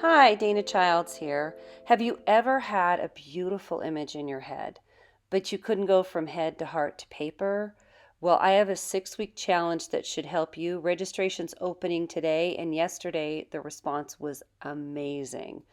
Hi, Dana Childs here. Have you ever had a beautiful image in your head, but you couldn't go from head to heart to paper? Well, I have a 6 week challenge that should help you. Registration's opening today, and yesterday the response was amazing.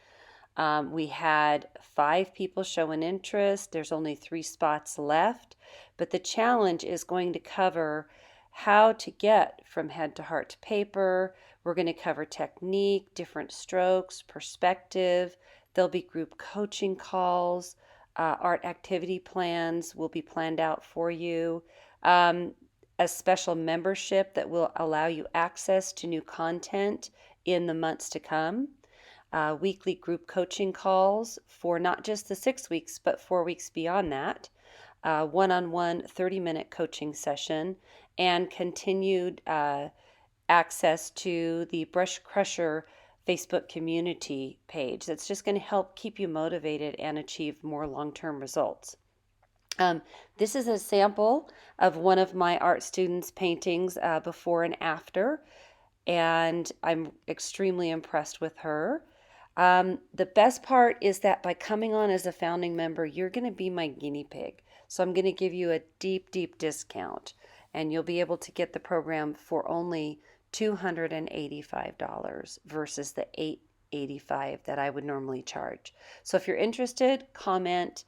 We had 5 people show an interest. There's only 3 spots left, but the challenge is going to cover how to get from head to heart to paper. We're going to cover technique, different strokes, perspective. There'll be group coaching calls. Art activity plans will be planned out for you. Um, a special membership that will allow you access to new content in the months to come, weekly group coaching calls for not just the 6 weeks, but 4 weeks beyond that, one on one 30-minute coaching session, and continued access to the Brush Crusher Facebook community page. That's just going to help keep you motivated and achieve more long term results. Um, this is a sample of one of my art students' paintings before and after, and I'm extremely impressed with her. The best part is that by coming on as a founding member, you're going to be my guinea pig. So I'm going to give you a deep, deep discount, and you'll be able to get the program for only $285 versus the $885 that I would normally charge. So if you're interested, comment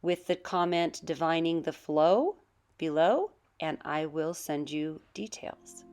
with the comment divining the flow below, and I will send you details.